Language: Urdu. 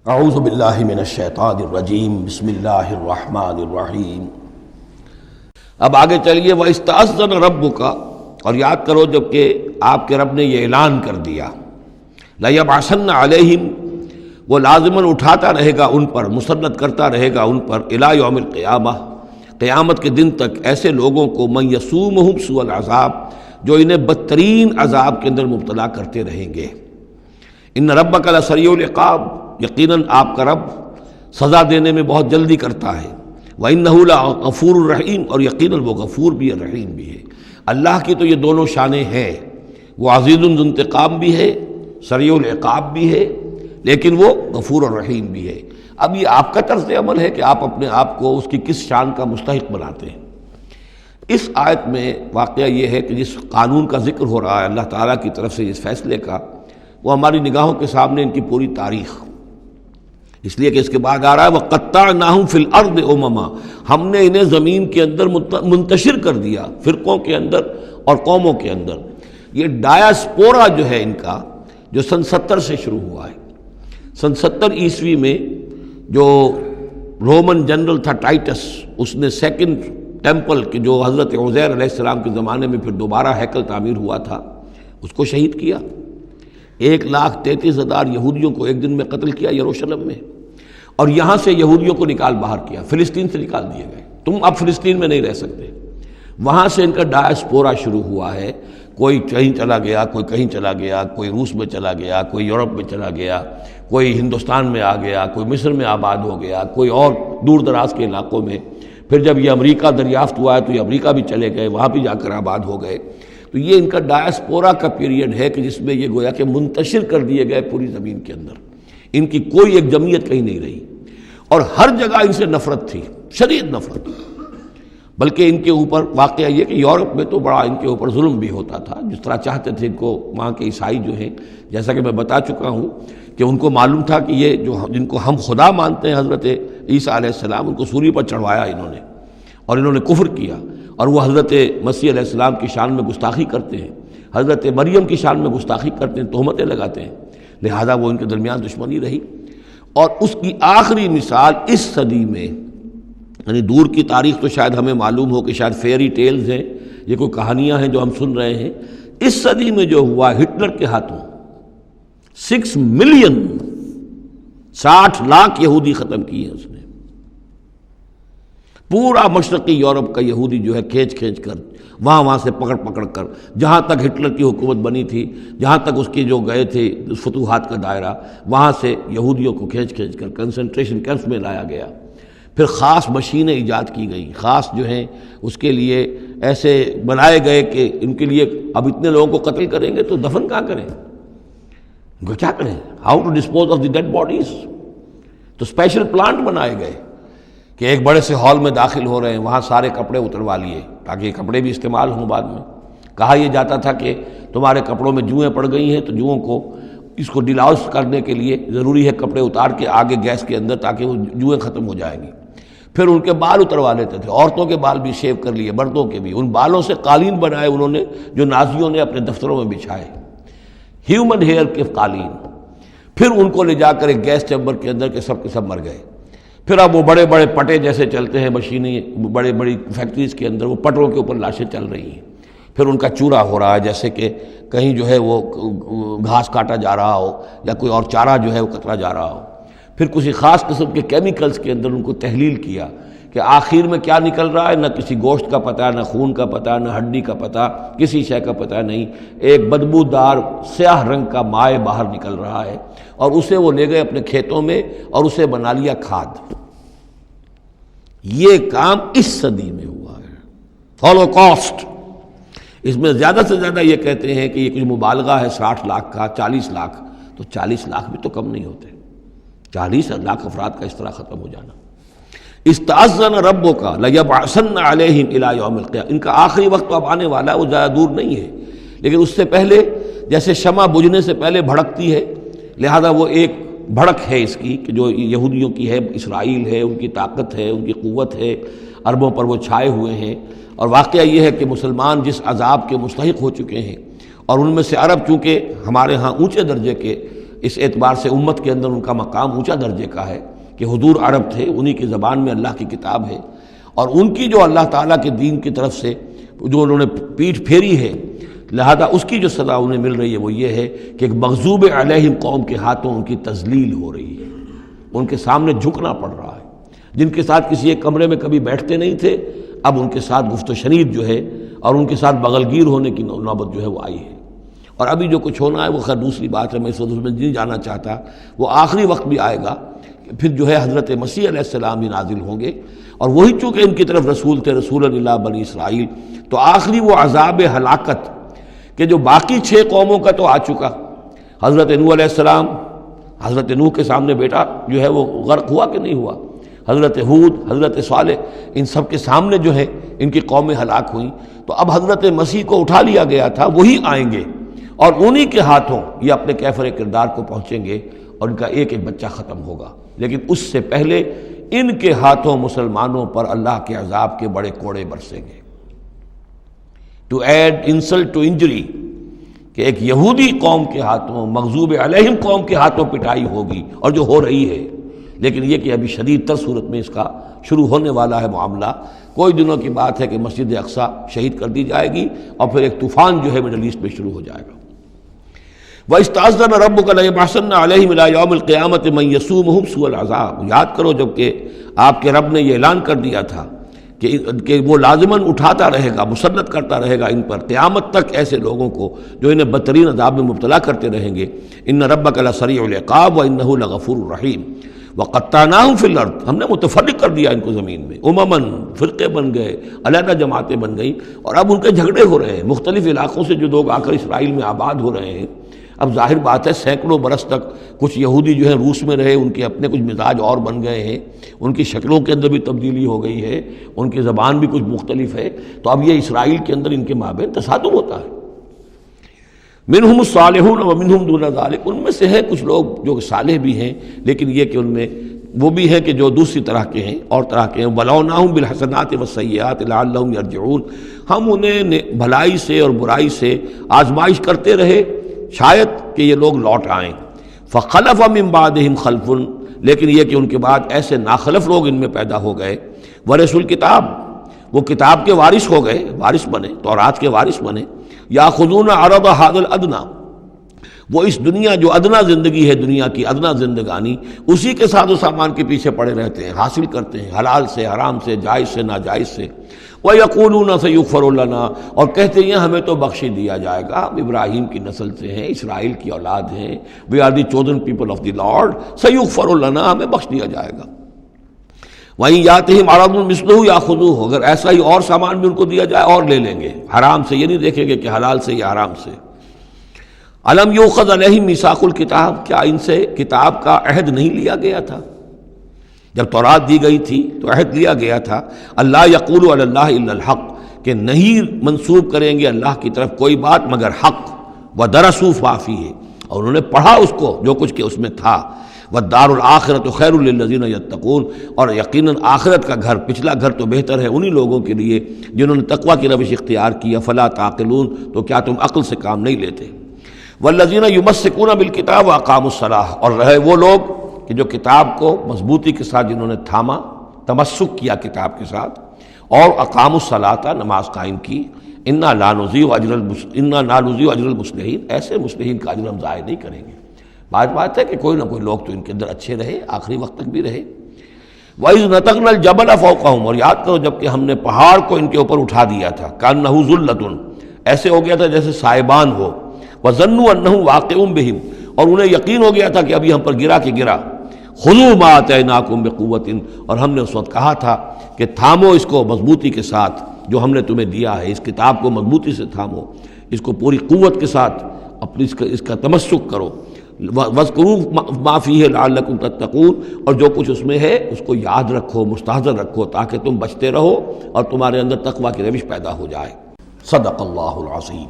اعوذ باللہ من الشیطان الرجیم بسم اللہ الرحمن الرحیم۔ اب آگے چلیے وَإِسْتَأْذَنَ رَبُّكَ، اور یاد کرو جب کہ آپ کے رب نے یہ اعلان کر دیا لَيَبْعَثَنَّ عَلَيْهِمْ، وہ لازماً اٹھاتا رہے گا ان پر، مسلط کرتا رہے گا ان پر اِلَى يَوْمِ الْقِيَامَةِ، قیامت کے دن تک ایسے لوگوں کو مَن يَسُومُهُمْ سُوءَ الْعَذَابِ، جو انہیں بدترین عذاب کے اندر مبتلا کرتے رہیں گے۔ ان ربک لسریع العقاب، یقیناً آپ کا رب سزا دینے میں بہت جلدی کرتا ہے۔ وَإِنَّهُ لَغَفُورٌ رَحِيمٌ، اور یقیناً وہ غفور بھی ہے رحیم بھی ہے۔ اللہ کی تو یہ دونوں شانیں ہیں، وہ عزیز ذو انتقام بھی ہے، سریع العقاب بھی ہے، لیکن وہ غفور اور رحیم بھی ہے۔ اب یہ آپ کا طرز عمل ہے کہ آپ اپنے آپ کو اس کی کس شان کا مستحق بناتے ہیں۔ اس آیت میں واقعہ یہ ہے کہ جس قانون کا ذکر ہو رہا ہے اللہ تعالیٰ کی طرف سے اس فیصلے کا، وہ ہماری نگاہوں کے سامنے ان کی پوری تاریخ، اس لیے کہ اس کے بعد آ رہا ہے وَقَطَّعْنَاهُمْ فِي الْأَرْضِ أُمَمًا، ہم نے انہیں زمین کے اندر منتشر کر دیا، فرقوں کے اندر اور قوموں کے اندر۔ یہ ڈایاسپورا جو ہے ان کا، جو سن 70 سے شروع ہوا ہے۔ سن 70 عیسوی میں جو رومن جنرل تھا ٹائٹس، اس نے سیکنڈ ٹیمپل کہ جو حضرت عزیر علیہ السلام کے زمانے میں پھر دوبارہ ہیکل تعمیر ہوا تھا، اس کو شہید کیا۔ 1,33,000 یہودیوں کو ایک دن میں قتل کیا یروشلم میں، اور یہاں سے یہودیوں کو نکال باہر کیا، فلسطین سے نکال دیے گئے، تم اب فلسطین میں نہیں رہ سکتے۔ وہاں سے ان کا ڈایاسپورا شروع ہوا ہے، کوئی کہیں چلا گیا، کوئی کہیں چلا گیا، کوئی روس میں چلا گیا، کوئی یورپ میں چلا گیا، کوئی ہندوستان میں آ گیا، کوئی مصر میں آباد ہو گیا، کوئی اور دور دراز کے علاقوں میں۔ پھر جب یہ امریکہ دریافت ہوا ہے تو یہ امریکہ بھی چلے گئے، وہاں بھی جا کر آباد ہو گئے۔ تو یہ ان کا ڈایاسپورا کا پیریڈ ہے کہ جس میں یہ گویا کہ منتشر کر دیے گئے پوری زمین کے اندر، ان کی کوئی ایک جمعیت کہیں نہیں رہی، اور ہر جگہ ان سے نفرت تھی، شدید نفرت۔ بلکہ ان کے اوپر واقعہ یہ کہ یورپ میں تو بڑا ان کے اوپر ظلم بھی ہوتا تھا، جس طرح چاہتے تھے ان کو وہاں کے عیسائی جو ہیں، جیسا کہ میں بتا چکا ہوں کہ ان کو معلوم تھا کہ یہ جو جن کو ہم خدا مانتے ہیں حضرت عیسیٰ علیہ السلام، ان کو سولی پر چڑھوایا انہوں نے، اور انہوں نے کفر کیا، اور وہ حضرت مسیح علیہ السلام کی شان میں گستاخی کرتے ہیں، حضرت مریم کی شان میں گستاخی کرتے ہیں، تہمتیں لگاتے ہیں، لہذا وہ ان کے درمیان دشمنی رہی۔ اور اس کی آخری مثال اس صدی میں، یعنی دور کی تاریخ تو شاید ہمیں معلوم ہو کہ شاید فیری ٹیلز ہیں، یہ کوئی کہانیاں ہیں جو ہم سن رہے ہیں، اس صدی میں جو ہوا ہٹلر کے ہاتھوں 6 ملین 60 لاکھ یہودی ختم کیے اس نے۔ پورا مشرقی یورپ کا یہودی جو ہے کھینچ کھینچ کر وہاں سے پکڑ کر، جہاں تک ہٹلر کی حکومت بنی تھی، جہاں تک اس کے جو گئے تھے فتوحات کا دائرہ، وہاں سے یہودیوں کو کھینچ کر کنسنٹریشن کیمپس میں لایا گیا۔ پھر خاص مشینیں ایجاد کی گئیں، خاص جو ہیں اس کے لیے ایسے بنائے گئے کہ ان کے لیے اب اتنے لوگوں کو قتل کریں گے تو دفن کہاں کریں، ان کو کیا کریں، how to dispose of the dead bodies. تو اسپیشل پلانٹ بنائے گئے کہ ایک بڑے سے ہال میں داخل ہو رہے ہیں، وہاں سارے کپڑے اتروا لیے تاکہ یہ کپڑے بھی استعمال ہوں بعد میں۔ کہا یہ جاتا تھا کہ تمہارے کپڑوں میں جوئیں پڑ گئی ہیں، تو جوؤں کو اس کو ڈیلاؤس کرنے کے لیے ضروری ہے کپڑے اتار کے آگے گیس کے اندر، تاکہ وہ جوئیں ختم ہو جائیں گی۔ پھر ان کے بال اتروا لیتے تھے، عورتوں کے بال بھی شیو کر لیے، مردوں کے بھی۔ ان بالوں سے قالین بنائے انہوں نے جو نازیوں نے اپنے دفتروں میں بچھائے، ہیومن ہیئر کے قالین۔ پھر ان کو لے جا کر ایک گیس چیمبر کے اندر کے سب مر گئے۔ پھر اب وہ بڑے بڑے پٹے جیسے چلتے ہیں مشینیں، بڑی فیکٹریز کے اندر وہ پٹوں کے اوپر لاشیں چل رہی ہیں۔ پھر ان کا چورا ہو رہا ہے، جیسے کہ کہیں جو ہے وہ گھاس کاٹا جا رہا ہو یا کوئی اور چارہ جو ہے وہ کترا جا رہا ہو۔ پھر کسی خاص قسم کے کیمیکلز کے اندر ان کو تحلیل کیا کہ آخر میں کیا نکل رہا ہے، نہ کسی گوشت کا پتہ، نہ خون کا پتہ، نہ ہڈی کا پتہ، کسی شے کا پتہ نہیں، ایک بدبودار سیاہ رنگ کا مائع باہر نکل رہا ہے، اور اسے وہ لے گئے اپنے کھیتوں میں اور اسے بنا لیا کھاد۔ یہ کام اس صدی میں ہوا ہے، ہولوکاسٹ۔ اس میں زیادہ سے زیادہ یہ کہتے ہیں کہ یہ کچھ مبالغہ ہے 60 لاکھ کا، 40 لاکھ، تو 40 لاکھ بھی تو کم نہیں ہوتے، 40 لاکھ افراد کا اس طرح ختم ہو جانا۔ استأذن ربک لیبعثن علیہم الی یوم القیامہ، ان کا آخری وقت تو اب آنے والا ہے، وہ زیادہ دور نہیں ہے، لیکن اس سے پہلے جیسے شمع بجھنے سے پہلے بھڑکتی ہے، لہذا وہ ایک بھڑک ہے اس کی کہ جو یہودیوں کی ہے، اسرائیل ہے، ان کی طاقت ہے، ان کی قوت ہے، عربوں پر وہ چھائے ہوئے ہیں۔ اور واقعہ یہ ہے کہ مسلمان جس عذاب کے مستحق ہو چکے ہیں، اور ان میں سے عرب چونکہ ہمارے ہاں اونچے درجے کے اس اعتبار سے امت کے اندر ان کا مقام اونچا درجے کا ہے کہ حضور عرب تھے، انہی کی زبان میں اللہ کی کتاب ہے، اور ان کی جو اللہ تعالیٰ کے دین کی طرف سے جو انہوں نے پیٹھ پھیری ہے، لہذا اس کی جو سزا انہیں مل رہی ہے وہ یہ ہے کہ ایک مغضوب علیہم قوم کے ہاتھوں ان کی تذلیل ہو رہی ہے، ان کے سامنے جھکنا پڑ رہا ہے۔ جن کے ساتھ کسی ایک کمرے میں کبھی بیٹھتے نہیں تھے، اب ان کے ساتھ گفت و شنید جو ہے اور ان کے ساتھ بغل گیر ہونے کی نوبت جو ہے وہ آئی ہے۔ اور ابھی جو کچھ ہونا ہے وہ خیر دوسری بات ہے، میں اس میں نہیں جانا چاہتا، وہ آخری وقت بھی آئے گا کہ پھر جو ہے حضرت مسیح علیہ السلام ہی نازل ہوں گے، اور وہی چونکہ ان کی طرف رسول تھے، رسول اللہ بنی اسرائیل، تو آخری وہ عذاب ہلاکت کہ جو باقی 6 قوموں کا تو آ چکا۔ حضرت نوح علیہ السلام، حضرت نوح کے سامنے بیٹا جو ہے وہ غرق ہوا کہ نہیں ہوا، حضرت ہود، حضرت صالح، ان سب کے سامنے جو ہے ان کی قومیں ہلاک ہوئیں۔ تو اب حضرت مسیح کو اٹھا لیا گیا تھا، وہی آئیں گے اور انہی کے ہاتھوں یہ اپنے کیفر کردار کو پہنچیں گے اور ان کا ایک ایک بچہ ختم ہوگا، لیکن اس سے پہلے ان کے ہاتھوں مسلمانوں پر اللہ کے عذاب کے بڑے کوڑے برسیں گے۔ To add insult to injury, کہ ایک یہودی قوم کے ہاتھوں، مغضوب علیہم قوم کے ہاتھوں پٹائی ہوگی، اور جو ہو رہی ہے، لیکن یہ کہ ابھی شدید تر صورت میں اس کا شروع ہونے والا ہے معاملہ۔ کوئی دنوں کی بات ہے کہ مسجد اقصی شہید کر دی جائے گی، اور پھر ایک طوفان جو ہے مڈل ایسٹ میں شروع ہو جائے گا۔ وَإِسْتَأْذَنَ رَبُّكَ لَيَبْعَثَنَّ عَلَيْهِمْ إِلَىٰ يَوْمِ الْقِيَامَةِ مَن يَسُومُهُمْ سُوءَ الْعَذَابِ۔ یاد کرو جب کہ آپ کے رب نے یہ اعلان کر دیا تھا کہ وہ لازماً اٹھاتا رہے گا، مسلط کرتا رہے گا ان پر قیامت تک ایسے لوگوں کو جو انہیں بدترین عذاب میں مبتلا کرتے رہیں گے۔ إِنَّ رَبَّكَ لَسَرِيعُ الْعِقَابِ وَإِنَّهُ لَغَفُورٌ رَحِيمٌ۔ وَقَطَّعْنَاهُمْ فِي الْأَرْضِ، ہم نے متفرق کر دیا ان کو زمین میں، امماً، فرقے بن گئے، علیحدہ جماعتیں بن گئیں، اور اب ان کے جھگڑے ہو رہے ہیں مختلف علاقوں سے جو لوگ آ کر اسرائیل میں آباد ہو رہے ہیں۔ اب ظاہر بات ہے سینکڑوں برس تک کچھ یہودی جو ہیں روس میں رہے، ان کے اپنے کچھ مزاج اور بن گئے ہیں، ان کی شکلوں کے اندر بھی تبدیلی ہو گئی ہے، ان کی زبان بھی کچھ مختلف ہے، تو اب یہ اسرائیل کے اندر ان کے مابین تصادم ہوتا ہے۔ منہم الصالحون ومنہم دون ذلک، ان میں سے ہے کچھ لوگ جو صالح بھی ہیں، لیکن یہ کہ ان میں وہ بھی ہیں کہ جو دوسری طرح کے ہیں اور طرح کے ہیں۔ وَلَوْنَاهُمْ بِالْحَسَنَاتِ وَالسَّيِّئَاتِ لَعَلَّهُمْ يَرْجِعُونَ، ہم انہیں بھلائی سے اور برائی سے آزمائش کرتے رہے شاید کہ یہ لوگ لوٹ آئیں۔ فَخَلَفَ مِن بَعْدِهِمْ خَلْفٌ، لیکن یہ کہ ان کے بعد ایسے ناخلف لوگ ان میں پیدا ہو گئے، وَرِثُوا الْکِتَابَ، وہ کتاب کے وارث ہو گئے، وارث بنے، تورات کے وارث بنے۔ یَأْخُذُونَ عَرَضَ هَذَا الْأَدْنَىٰ، وہ اس دنیا جو ادنا زندگی ہے، دنیا کی ادنا زندگانی، اسی کے ساتھ و سامان کے پیچھے پڑے رہتے ہیں، حاصل کرتے ہیں حلال سے، حرام سے، جائز سے، ناجائز سے۔ وَيَقُولُونَ سَيُغْفَرُ لَنَا، اور کہتے ہیں ہمیں تو بخش دیا جائے گا، ہم ابراہیم کی نسل سے ہیں، اسرائیل کی اولاد ہیں، we are the chosen people of the Lord, سَيُغْفَرُ لَنَا، ہمیں بخش دیا جائے گا۔ وہیں یاتہم عرض مثلہ یاخذوہ، اگر ایسا ہی اور سامان بھی ان کو دیا جائے اور لے لیں گے، حرام سے یہ نہیں دیکھیں گے کہ حلال سے یا حرام سے۔ الم یؤخذ علیہم میثاق الکتاب، کیا ان سے کتاب کا عہد نہیں لیا گیا تھا؟ جب تورات دی گئی تھی تو عہد لیا گیا تھا، اللہ یقول علی اللہ الا الحق، کہ نہیں منسوب کریں گے اللہ کی طرف کوئی بات مگر حق، ودرسوا ما فیہ، اور انہوں نے پڑھا اس کو جو کچھ کہ اس میں تھا، والدار الآخرۃ خیر للذین یتقون، اور یقیناً آخرت کا گھر، پچھلا گھر تو بہتر ہے انہی لوگوں کے لیے جنہوں نے تقوی کی روش اختیار کی، فلا تعقلون، تو کیا تم عقل سے کام نہیں لیتے؟ والذین یمسکون بالکتاب واقاموا الصلاۃ، اور رہے وہ لوگ کہ جو کتاب کو مضبوطی کے ساتھ جنہوں نے تھاما، تمسک کیا کتاب کے ساتھ، اور اقاموا الصلاۃ، نماز قائم کی، انا لا نضیع اجر المصلحین، ایسے مصلحین کا اجر ہم ضائع نہیں کریں گے۔ بات ہے کہ کوئی نہ کوئی لوگ تو ان کے اندر اچھے رہے، آخری وقت تک بھی رہے۔ وَإِذْ نَتَقْنَا الْجَبَلَ فَوْقَهُمْ، اور یاد کرو جب کہ ہم نے پہاڑ کو ان کے اوپر اٹھا دیا تھا، كَأَنَّهُ ذُلَّةٌ، ایسے ہو گیا تھا جیسے سائبان ہو، وَظَنُّوا أَنَّهُ واقع بِهِمْ، اور انہیں یقین ہو گیا تھا کہ ابھی ہم پر گرا کہ گرا۔ خُذُوا مَا آتَيْنَاكُمْ بِقُوَّةٍ، اور ہم نے اس وقت کہا تھا کہ تھامو اس کو مضبوطی کے ساتھ جو ہم نے تمہیں دیا ہے، اس کتاب کو مضبوطی سے تھامو، اس کو پوری قوت کے ساتھ اپنی اس کا تمسک کرو۔ وَاذْكُرُوا مَا فِيهِ لَعَلَّكُمْ تَتَّقُونَ، اور جو کچھ اس میں ہے اس کو یاد رکھو، مستحضر رکھو، تاکہ تم بچتے رہو اور تمہارے اندر تقویٰ کی روش پیدا ہو جائے۔ صدق اللہ العظیم۔